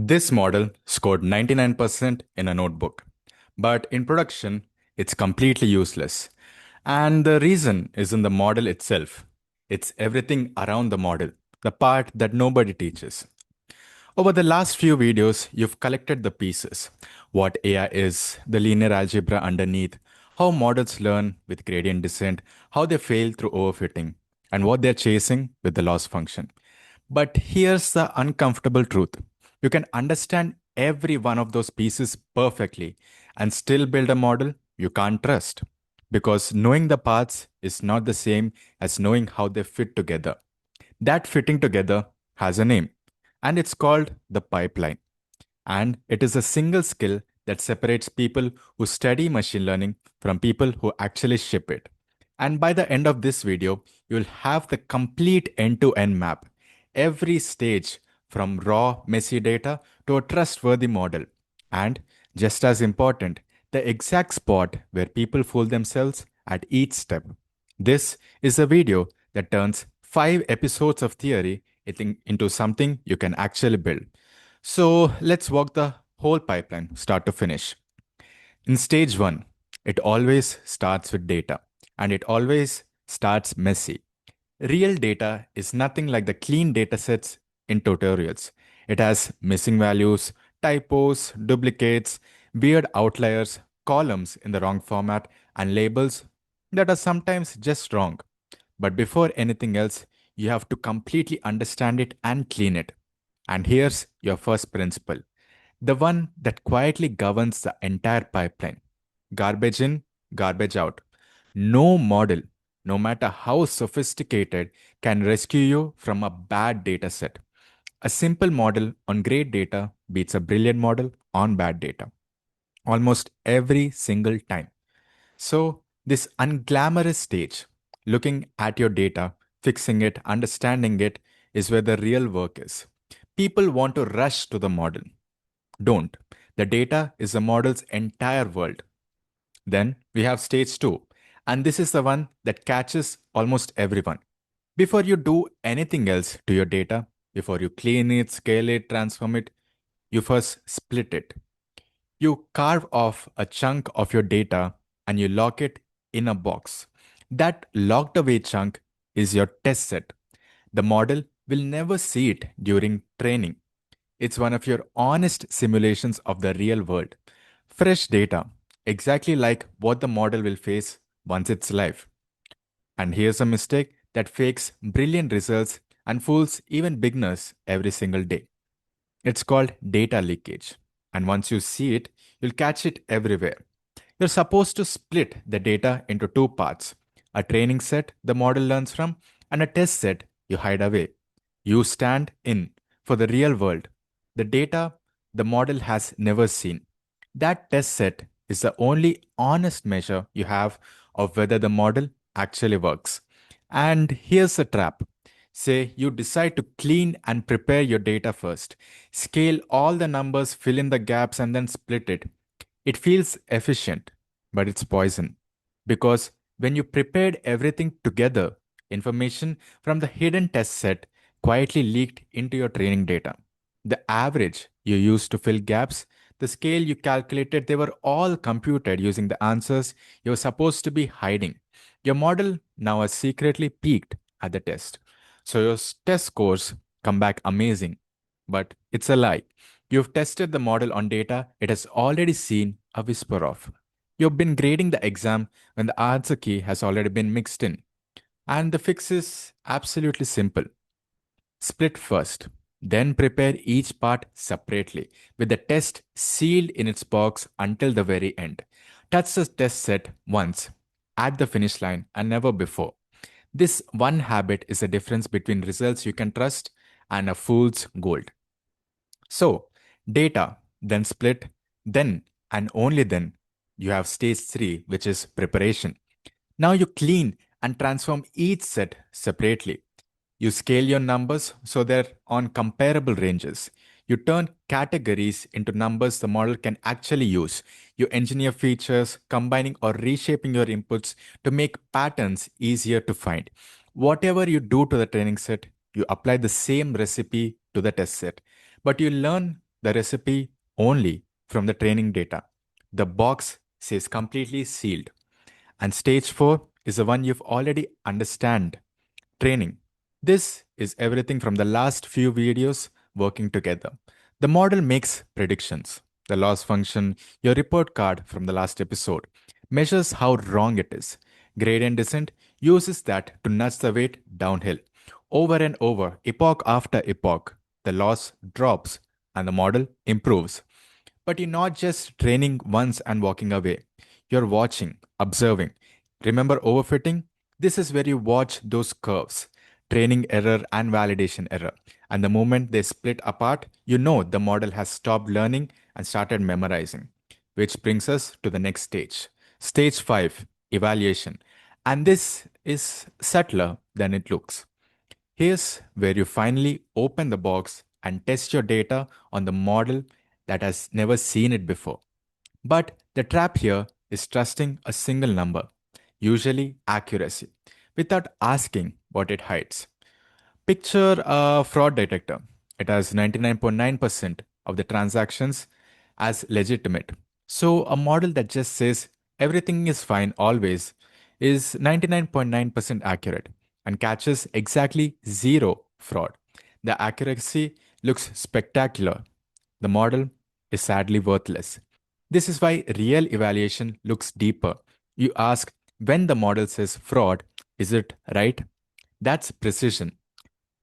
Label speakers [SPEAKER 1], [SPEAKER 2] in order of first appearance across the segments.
[SPEAKER 1] This model scored 99% in a notebook, but in production, it's completely useless. And the reason is in the model itself. It's everything around the model, the part that nobody teaches. Over the last few videos, you've collected the pieces: what AI is, the linear algebra underneath, how models learn with gradient descent, how they fail through overfitting, and what they're chasing with the loss function. But here's the uncomfortable truth: you can understand every one of those pieces perfectly and still build a model you can't trust. Because knowing the parts is not the same as knowing how they fit together. That fitting together has a name, and it's called the pipeline. And it is a single skill that separates people who study machine learning from people who actually ship it. And by the end of this video, you'll have the complete end-to-end map, every stage from raw, messy data to a trustworthy model. And just as important, the exact spot where people fool themselves at each step. This is a video that turns 5 episodes of theory into something you can actually build. So let's walk the whole pipeline, start to finish. In stage one, it always starts with data, and it always starts messy. Real data is nothing like the clean datasets in tutorials. It has missing values, typos, duplicates, weird outliers, columns in the wrong format, and labels that are sometimes just wrong. But before anything else, you have to completely understand it and clean it. And here's your first principle, the one that quietly governs the entire pipeline: garbage in, garbage out. No model, no matter how sophisticated, can rescue you from a bad data set. A simple model on great data beats a brilliant model on bad data almost every single time. So, this unglamorous stage, looking at your data, fixing it, understanding it, is where the real work is. People want to rush to the model. Don't. The data is the model's entire world. Then we have stage two, and this is the one that catches almost everyone. Before you do anything else to your data, before you clean it, scale it, transform it, you first split it. You carve off a chunk of your data and you lock it in a box. That locked away chunk is your test set. The model will never see it during training. It's one of your honest simulations of the real world. Fresh data, exactly like what the model will face once it's live. And here's a mistake that fakes brilliant results and fools even beginners every single day. It's called data leakage. And once you see it, you'll catch it everywhere. You're supposed to split the data into two parts: a training set the model learns from, and a test set you hide away. You stand in for the real world, the data the model has never seen. That test set is the only honest measure you have of whether the model actually works. And here's the trap. Say you decide to clean and prepare your data first, scale all the numbers, fill in the gaps, and then split it. It feels efficient, but it's poison. Because when you prepared everything together, information from the hidden test set quietly leaked into your training data. The average you used to fill gaps, the scale you calculated, they were all computed using the answers you were supposed to be hiding. Your model now has secretly peaked at the test. So your test scores come back amazing. But it's a lie. You've tested the model on data it has already seen a whisper of. You've been grading the exam when the answer key has already been mixed in. And the fix is absolutely simple. Split first, then prepare each part separately, with the test sealed in its box until the very end. Touch the test set once, at the finish line, and never before. This one habit is the difference between results you can trust and a fool's gold. So, data, then split, then and only then you have stage 3, which is preparation. Now you clean and transform each set separately. You scale your numbers so they're on comparable ranges. You turn categories into numbers the model can actually use. You engineer features, combining or reshaping your inputs to make patterns easier to find. Whatever you do to the training set, you apply the same recipe to the test set. But you learn the recipe only from the training data. The box says completely sealed. And stage 4 is the one you've already understand training. This is everything from the last few videos working together. The model makes predictions. The loss function, your report card from the last episode, measures how wrong it is. Gradient descent uses that to nudge the weight downhill. Over and over, epoch after epoch, the loss drops and the model improves. But you're not just training once and walking away. You're watching, observing. Remember overfitting? This is where you watch those curves, training error and validation error. And the moment they split apart, you know the model has stopped learning and started memorizing. Which brings us to the next stage. Stage 5, evaluation. And this is subtler than it looks. Here's where you finally open the box and test your data on the model that has never seen it before. But the trap here is trusting a single number, usually accuracy, without asking what it hides. Picture a fraud detector. It has 99.9% of the transactions as legitimate. So a model that just says everything is fine always is 99.9% accurate and catches exactly zero fraud. The accuracy looks spectacular. The model is sadly worthless. This is why real evaluation looks deeper. You ask when the model says fraud, is it right? That's precision.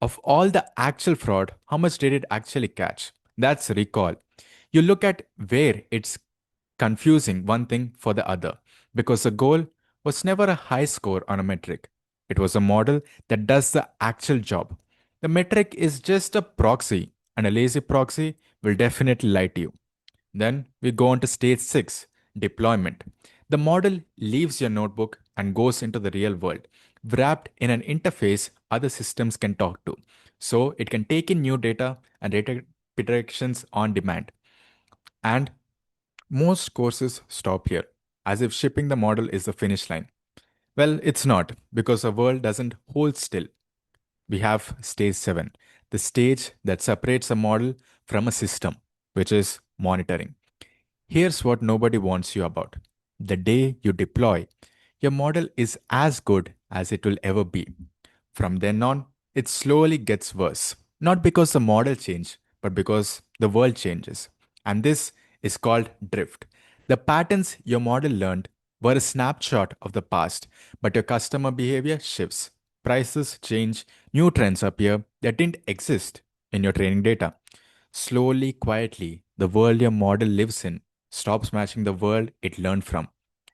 [SPEAKER 1] Of all the actual fraud, how much did it actually catch? That's recall. You look at where it's confusing one thing for the other because the goal was never a high score on a metric. It was a model that does the actual job. The metric is just a proxy, and a lazy proxy will definitely lie to you. Then we go on to stage 6, deployment. The model leaves your notebook and goes into the real world, wrapped in an interface other systems can talk to. So it can take in new data and redirections on demand. And most courses stop here, as if shipping the model is the finish line. Well, it's not, because the world doesn't hold still. We have stage 7, the stage that separates a model from a system, which is monitoring. Here's what nobody warns you about. The day you deploy, your model is as good as it will ever be. From then on, it slowly gets worse. Not because the model changed, but because the world changes. And this is called drift. The patterns your model learned were a snapshot of the past, but your customer behavior shifts. Prices change, new trends appear that didn't exist in your training data. Slowly, quietly, the world your model lives in stops matching the world it learned from,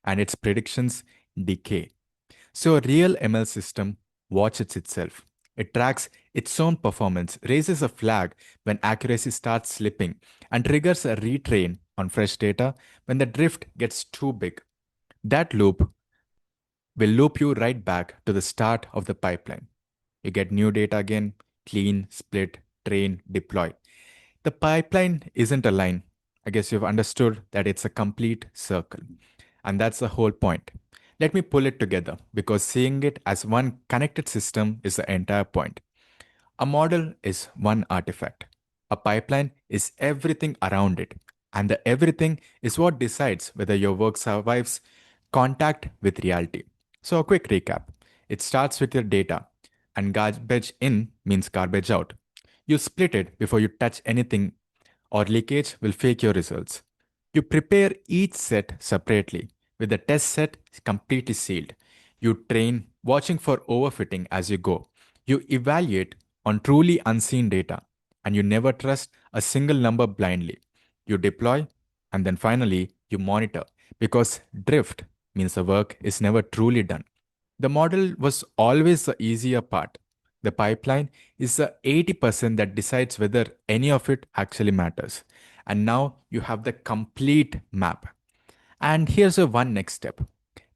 [SPEAKER 1] and its predictions decay. So, a real ML system watches itself. It tracks its own performance, raises a flag when accuracy starts slipping, and triggers a retrain on fresh data when the drift gets too big. That loop will loop you right back to the start of the pipeline. You get new data again, clean, split, train, deploy. The pipeline isn't a line. I guess you've understood that it's a complete circle. And that's the whole point. Let me pull it together because seeing it as one connected system is the entire point. A model is one artifact. A pipeline is everything around it. And the everything is what decides whether your work survives contact with reality. So, a quick recap: it starts with your data, and garbage in means garbage out. You split it before you touch anything, or leakage will fake your results. You prepare each set separately, with the test set completely sealed. You train, watching for overfitting as you go. You evaluate on truly unseen data, and you never trust a single number blindly. You deploy, and then finally, you monitor, because drift means the work is never truly done. The model was always the easier part. The pipeline is the 80% that decides whether any of it actually matters. And now you have the complete map. And here's a one next step.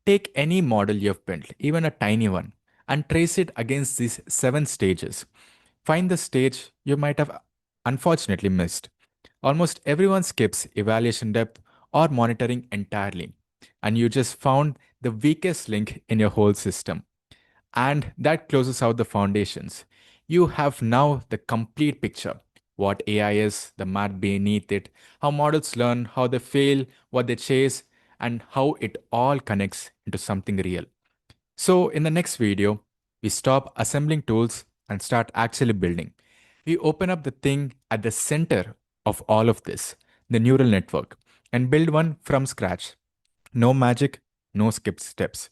[SPEAKER 1] Take any model you've built, even a tiny one, and trace it against these 7 stages. Find the stage you might have unfortunately missed. Almost everyone skips evaluation depth or monitoring entirely, and you just found the weakest link in your whole system. And that closes out the foundations. You have now the complete picture. what AI is, the math beneath it, how models learn, how they fail, what they chase, and how it all connects into something real. So, in the next video, we stop assembling tools and start actually building. We open up the thing at the center of all of this, the neural network, and build one from scratch. No magic, no skipped steps.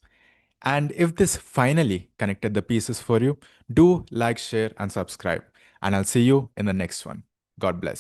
[SPEAKER 1] And if this finally connected the pieces for you, do like, share, and subscribe. And I'll see you in the next one. God bless.